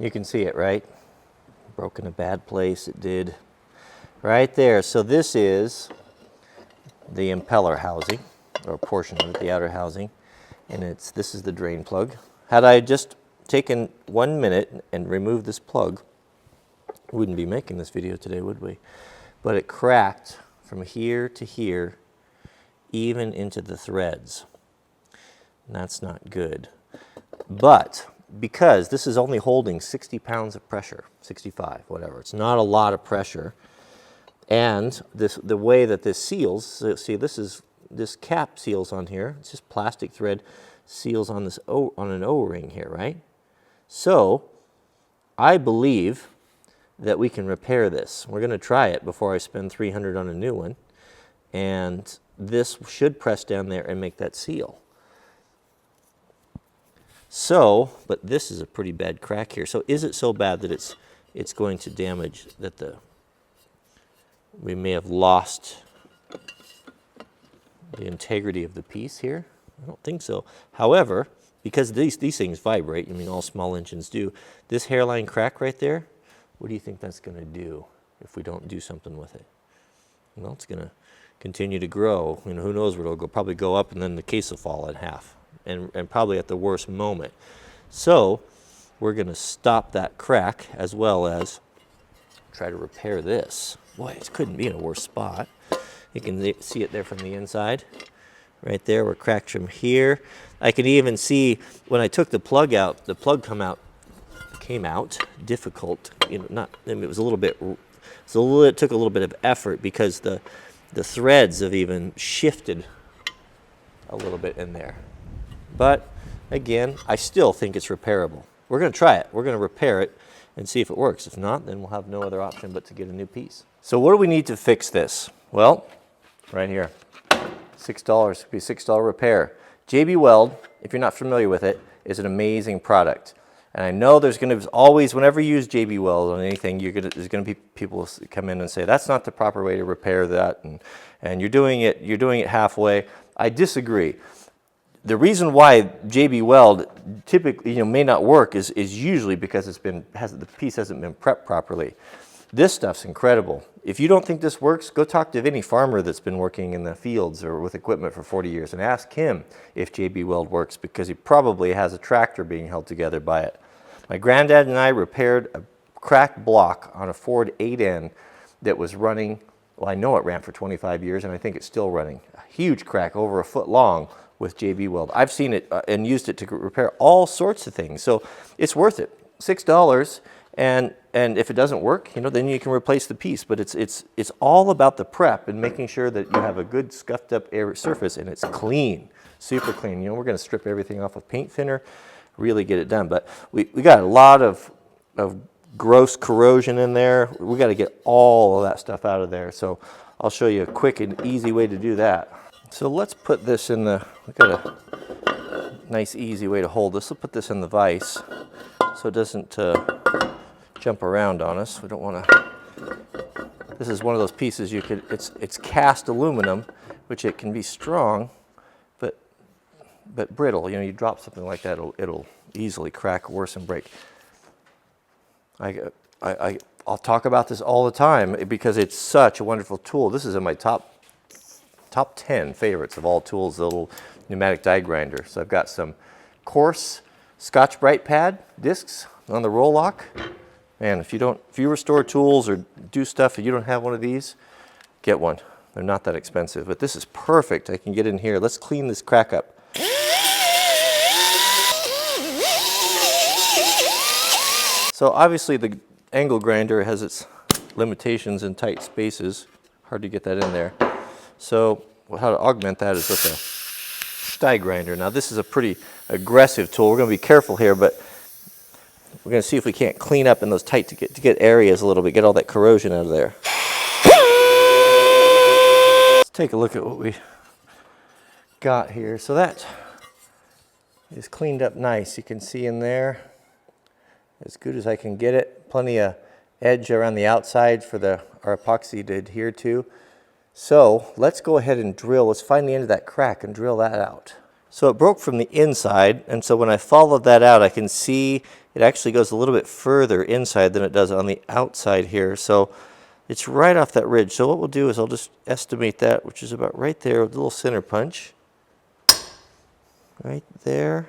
You can see it, right? Broke in a bad place, it did. Right there. So this is the impeller housing, or a portion of it, the outer housing. And this is the drain plug. Had I just taken 1 minute and removed this plug, we wouldn't be making this video today, would we? But it cracked from here to here, even into the threads. And that's not good. But because this is only holding 60 pounds of pressure, 65, whatever, it's not a lot of pressure. And the way that this seals, so see, this cap seals on here. It's just plastic thread seals on this on an O-ring here, right? So I believe that we can repair this. We're going to try it before I spend $300 on a new one, and this should press down there and make that seal. So, but this is a pretty bad crack here. So is it so bad that it's going to damage, that we may have lost the integrity of the piece here? I don't think so. However, because these things vibrate, I mean all small engines do, this hairline crack right there, what do you think that's going to do if we don't do something with it? Well, it's going to continue to grow. You know, who knows where it'll go? Probably go up, and then the case will fall in half, and probably at the worst moment. So we're going to stop that crack as well as try to repair this. Boy, it couldn't be in a worse spot. You can see it there from the inside. Right there, we're cracked from here. I can even see when I took the plug out, the plug came out difficult. You know, it was a little bit. So it took a little bit of effort because the threads have even shifted a little bit in there. But again, I still think it's repairable. We're going to try it. We're going to repair it and see if it works. If not, then we'll have no other option but to get a new piece. So what do we need to fix this? Well, right here. $6 would be $6 repair. JB Weld, if you're not familiar with it, is an amazing product. And I know there's going to always, whenever you use JB Weld on anything, there's going to be people come in and say that's not the proper way to repair that, and you're doing it halfway. I disagree. The reason why JB Weld typically may not work is usually because the piece hasn't been prepped properly. This stuff's incredible. If you don't think this works, go talk to any farmer that's been working in the fields or with equipment for 40 years and ask him if JB Weld works, because he probably has a tractor being held together by it. My granddad and I repaired a cracked block on a Ford 8N that was running, well, I know it ran for 25 years and I think it's still running. A huge crack over 1 foot long with JB Weld. I've seen it and used it to repair all sorts of things. So it's worth it. $6. And if it doesn't work, then you can replace the piece. But it's all about the prep and making sure that you have a good scuffed up air surface and it's clean, super clean. We're going to strip everything off with paint thinner, really get it done. But we got a lot of gross corrosion in there. We got to get all of that stuff out of there. So I'll show you a quick and easy way to do that. So let's put this in we've got a nice easy way to hold this. We'll put this in the vise so it doesn't jump around on us. We don't want to. This is one of those pieces it's cast aluminum, which it can be strong, but brittle. You drop something like that, it'll easily crack worse and break. I'll talk about this all the time because it's such a wonderful tool. This is in my top 10 favorites of all tools, the little pneumatic die grinder. So I've got some coarse Scotch-Brite pad discs on the roll lock. Man, if you restore tools or do stuff and you don't have one of these, get one. They're not that expensive, but this is perfect. I can get in here. Let's clean this crack up. So obviously the angle grinder has its limitations in tight spaces. Hard to get that in there. So how to augment that is with a die grinder. Now this is a pretty aggressive tool. We're going to be careful here, but we're going to see if we can't clean up in those tight to get areas a little bit, get all that corrosion out of there. Let's take a look at what we got here. So that is cleaned up nice. You can see in there, as good as I can get it. Plenty of edge around the outside for our epoxy to adhere to. So let's go ahead and drill. Let's find the end of that crack and drill that out. So it broke from the inside, and so when I followed that out, I can see it actually goes a little bit further inside than it does on the outside here. So it's right off that ridge. So what we'll do is I'll just estimate that, which is about right there with a little center punch. Right there.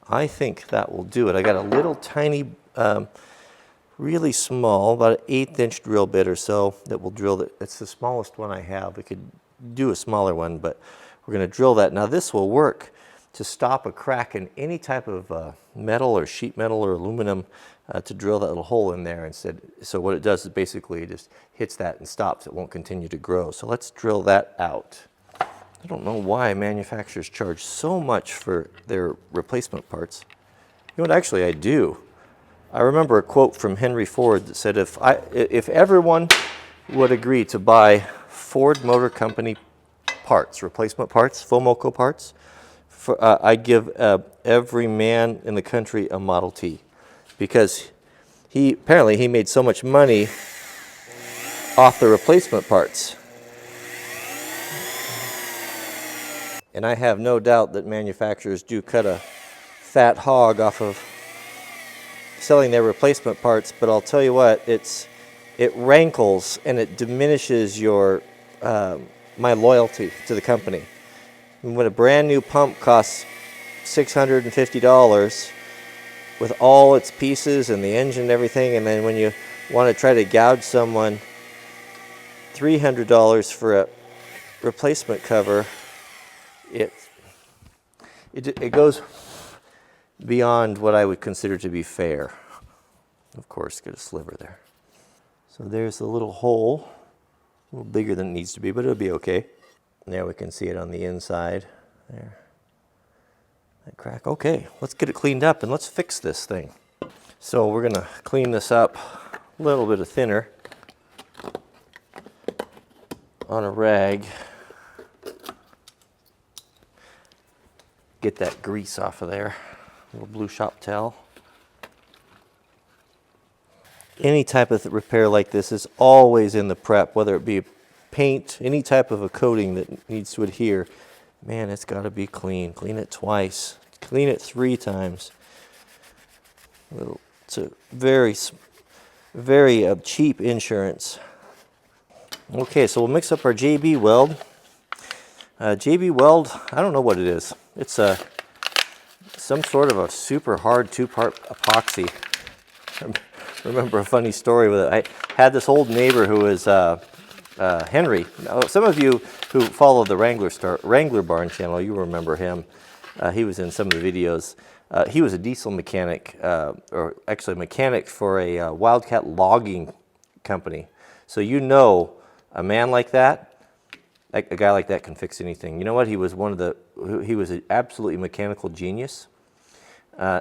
I think that will do it. I got a little tiny, really small, about an 1/8 inch drill bit or so that will drill it. It's the smallest one I have. We could do a smaller one, but we're going to drill that. Now this will work to stop a crack in any type of metal or sheet metal or aluminum, to drill that little hole in there instead. So what it does is basically it just hits that and stops. It won't continue to grow. So let's drill that out. I don't know why manufacturers charge so much for their replacement parts. You know what, actually I do. I remember a quote from Henry Ford that said, if everyone would agree to buy Ford Motor Company parts, replacement parts, Fomoco parts, I'd give every man in the country a Model T, because apparently he made so much money off the replacement parts. And I have no doubt that manufacturers do cut a fat hog off of selling their replacement parts, but I'll tell you what, it rankles and it diminishes my loyalty to the company. When a brand new pump costs $650 with all its pieces and the engine and everything, and then when you want to try to gouge someone $300 for a replacement cover, it goes beyond what I would consider to be fair. Of course, get a sliver there. So there's the little hole, a little bigger than it needs to be, but it'll be okay. There we can see it on the inside. There, that crack. Okay, let's get it cleaned up and let's fix this thing. So we're gonna clean this up a little bit thinner on a rag. Get that grease off of there. A little blue shop towel. Any type of repair like this is always in the prep, whether it be paint, any type of a coating that needs to adhere. Man, it's got to be clean. Clean it twice. Clean it 3 times. It's a very, very cheap insurance. Okay, so we'll mix up our JB Weld. JB Weld, I don't know what it is. It's some sort of a super hard 2-part epoxy. I remember a funny story with it. I had this old neighbor who was Henry. Now, some of you who follow the Wrangler Barn channel, you remember him. He was in some of the videos. He was a diesel mechanic, or actually a mechanic for a Wildcat logging company. So you know, a man like that, a guy like that can fix anything. You know what? He was he was an absolutely mechanical genius.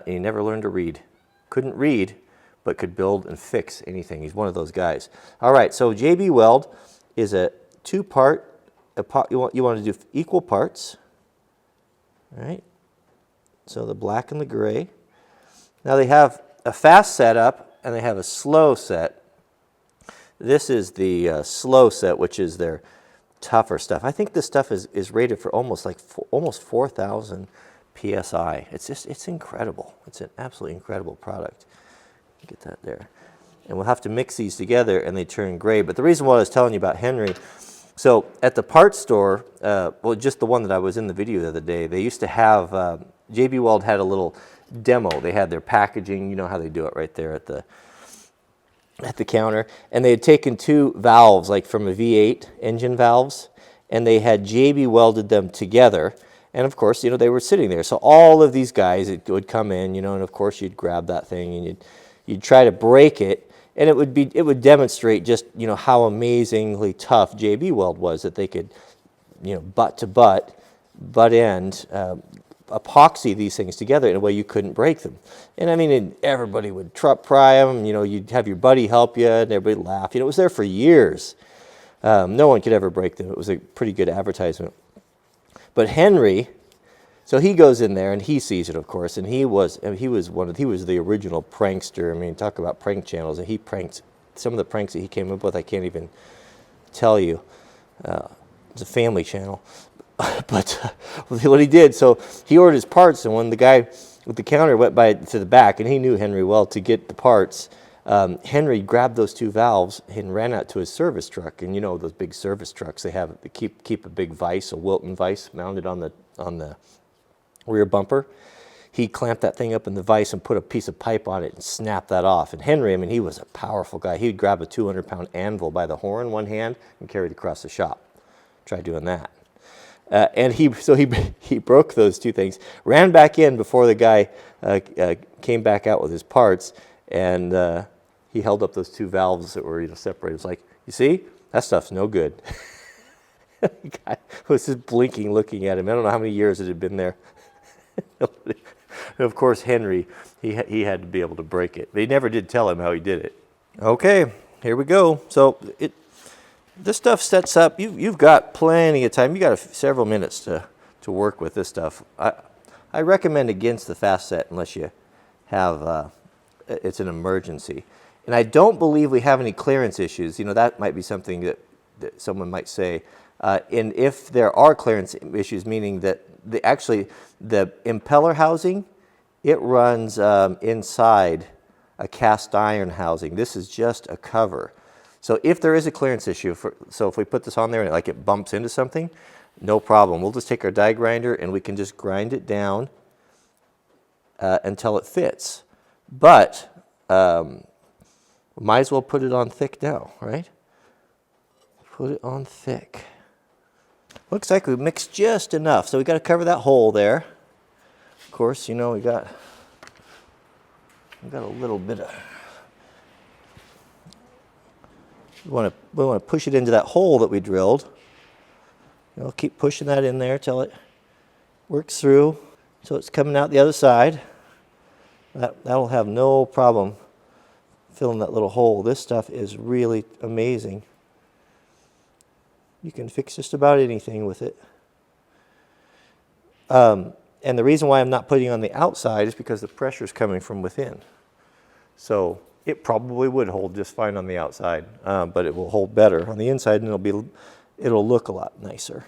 He never learned to read. Couldn't read, but could build and fix anything. He's one of those guys. All right, so JB Weld is a 2-part. You want to do equal parts. All right. So the black and the gray. Now they have a fast setup and they have a slow set. This is the slow set, which is their tougher stuff. I think this stuff is rated for almost 4,000 PSI. It's incredible. It's an absolutely incredible product. Get that there. And we'll have to mix these together and they turn gray. But the reason why I was telling you about Henry, so at the parts store, well, just the one that I was in the video the other day, they used to have, JB Weld had a little demo. They had their packaging, you know how they do it right there at the counter. And they had taken 2 valves, like from a V8 engine valves, and they had JB welded them together. And of course, you know, they were sitting there. So all of these guys would come in, you know, and of course you'd grab that thing and you'd try to break it, and it would demonstrate just, you know, how amazingly tough JB Weld was, that they could, you know, butt end, epoxy these things together in a way you couldn't break them. And I mean, everybody would pry them, you know, you'd have your buddy help you and everybody laugh. You know, it was there for years. No one could ever break them. It was a pretty good advertisement. But Henry, so he goes in there and he sees it, of course, and he was the original prankster. I mean, talk about prank channels. And he pranked some of the pranks that he came up with. I can't even tell you. It's a family channel. But what he did, so he ordered his parts, and when the guy with the counter went by to the back, and he knew Henry well to get the parts, Henry grabbed those 2 valves and ran out to his service truck. And you know those big service trucks, they keep a big vise, a Wilton vise, mounted on the rear bumper. He clamped that thing up in the vise and put a piece of pipe on it and snapped that off. And Henry, I mean, he was a powerful guy. He'd grab a 200-pound anvil by the horn one hand and carry it across the shop. Try doing that. And he broke those 2 things, ran back in before the guy came back out with his parts, and he held up those 2 valves that were separated. It was like, you see, that stuff's no good. The guy was just blinking, looking at him. I don't know how many years it had been there. And of course, Henry, he had to be able to break it. But he never did tell him how he did it. Okay, here we go. So this stuff sets up. You've got plenty of time. You got several minutes to work with this stuff. I recommend against the fast set unless you have it's an emergency. And I don't believe we have any clearance issues. You know, that might be something that someone might say. And if there are clearance issues, meaning that the impeller housing, it runs inside a cast iron housing. This is just a cover. So if there is a clearance issue, so if we put this on there and it bumps into something, no problem. We'll just take our die grinder and we can just grind it down until it fits. But might as well put it on thick now, right? Put it on thick. Looks like we mixed just enough. So we got to cover that hole there. Of course, you know, we got a little bit of. We want to push it into that hole that we drilled. You know, keep pushing that in there till it works through. So it's coming out the other side. That'll have no problem filling that little hole. This stuff is really amazing. You can fix just about anything with it. And the reason why I'm not putting it on the outside is because the pressure is coming from within. So it probably would hold just fine on the outside, but it will hold better on the inside, and it'll look a lot nicer.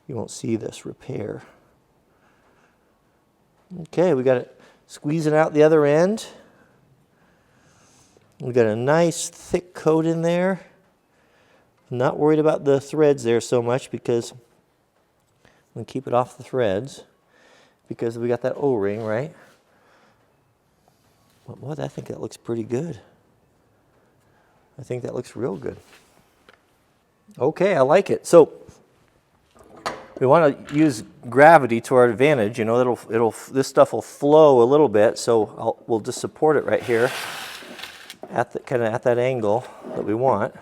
You won't see this repair. Okay, we got it squeezing out the other end. We've got a nice thick coat in there. I'm not worried about the threads there so much because I'm going to keep it off the threads because we got that O-ring, right? But I think that looks pretty good. I think that looks real good. Okay, I like it. So we want to use gravity to our advantage. You know, this stuff will flow a little bit, so we'll just support it right here at that angle that we want.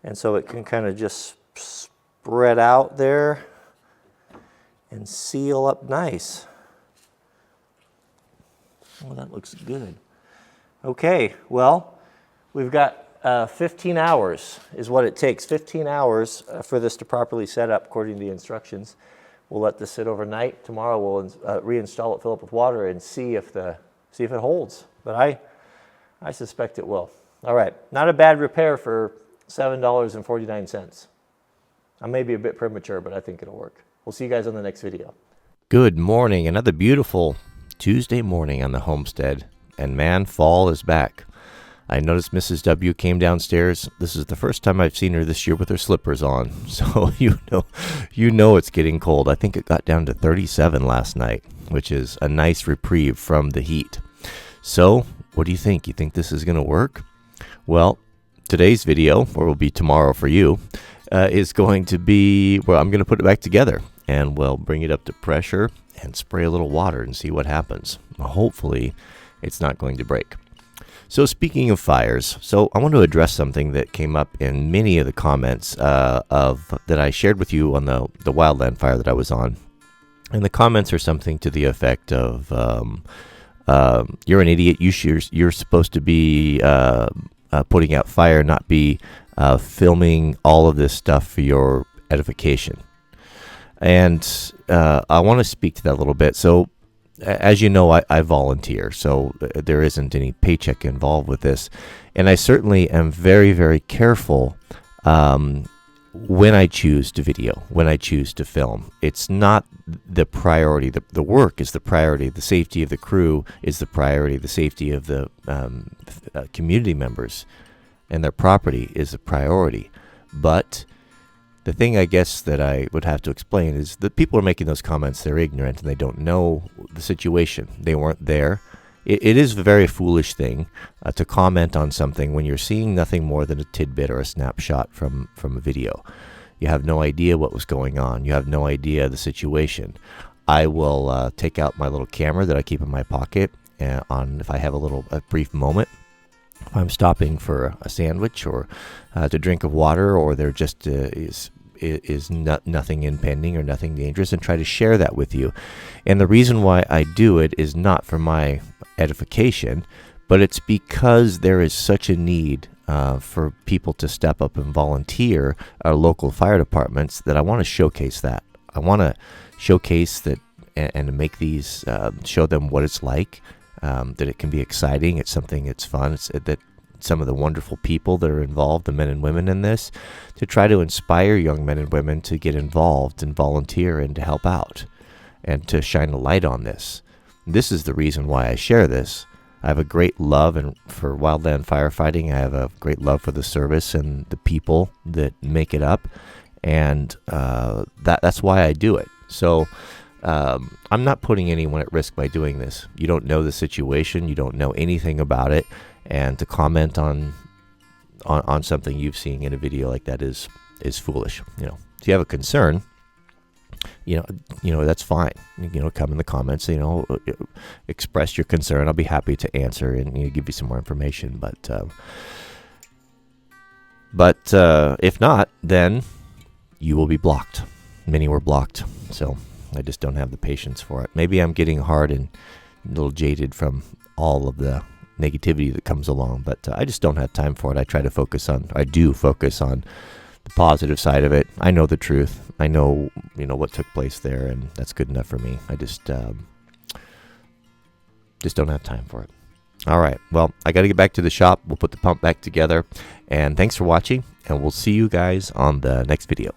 And so it can kind of just spread out there and seal up nice. Well, that looks good. Okay, well, we've got 15 hours is what it takes. 15 hours for this to properly set up according to the instructions. We'll let this sit overnight. Tomorrow we'll reinstall it, fill it with water, and see if it holds. But I suspect it will. All right, not a bad repair for $7.49. I may be a bit premature, but I think it'll work. We'll see you guys on the next video. Good morning. Another beautiful Tuesday morning on the homestead, and man, fall is back. I noticed Mrs. W came downstairs. This is the first time I've seen her this year with her slippers on, so you know it's getting cold. I think it got down to 37 last night, which is a nice reprieve from the heat. So, what do you think? You think this is going to work? Well, today's video, or will be tomorrow for you, is going to be, well, I'm going to put it back together, and we'll bring it up to pressure and spray a little water and see what happens. Hopefully, it's not going to break. So speaking of fires, so I want to address something that came up in many of the comments that I shared with you on the wildland fire that I was on. And the comments are something to the effect of, you're an idiot, you're supposed to be putting out fire, not be filming all of this stuff for your edification. And I want to speak to that a little bit. So as you know, I volunteer, so there isn't any paycheck involved with this. And I certainly am very, very careful when I choose to video, when I choose to film. It's not the priority. The work is the priority. The safety of the crew is the priority. The safety of the community members and their property is the priority. But the thing I guess that I would have to explain is that people are making those comments. They're ignorant and they don't know the situation. They weren't there. It is a very foolish thing to comment on something when you're seeing nothing more than a tidbit or a snapshot from a video. You have no idea what was going on. You have no idea the situation. I will take out my little camera that I keep in my pocket if I have a brief moment. If I'm stopping for a sandwich or to drink of water, or there just is nothing impending or nothing dangerous, and try to share that with you. And the reason why I do it is not for my edification, but it's because there is such a need for people to step up and volunteer our local fire departments that I want to showcase that. I want to showcase that and to make these, show them what it's like, that it can be exciting. It's something, it's fun. It's that some of the wonderful people that are involved, the men and women in this, to try to inspire young men and women to get involved and volunteer and to help out and to shine a light on this. This is the reason why I share this. I have a great love for wildland firefighting. I have a great love for the service and the people that make it up, and that's why I do it. So I'm not putting anyone at risk by doing this. You don't know the situation. You don't know anything about it, and to comment on something you've seen in a video like that is foolish. If you have a concern, that's fine. Come in the comments, express your concern. I'll be happy to answer and give you some more information. But if not, then you will be blocked. Many were blocked, so I just don't have the patience for it. Maybe I'm getting hard and a little jaded from all of the negativity that comes along, but I just don't have time for it. I do focus on the positive side of it. I know the truth. I know, what took place there, and that's good enough for me. I just don't have time for it. All right. Well, I got to get back to the shop. We'll put the pump back together, and thanks for watching, and we'll see you guys on the next video.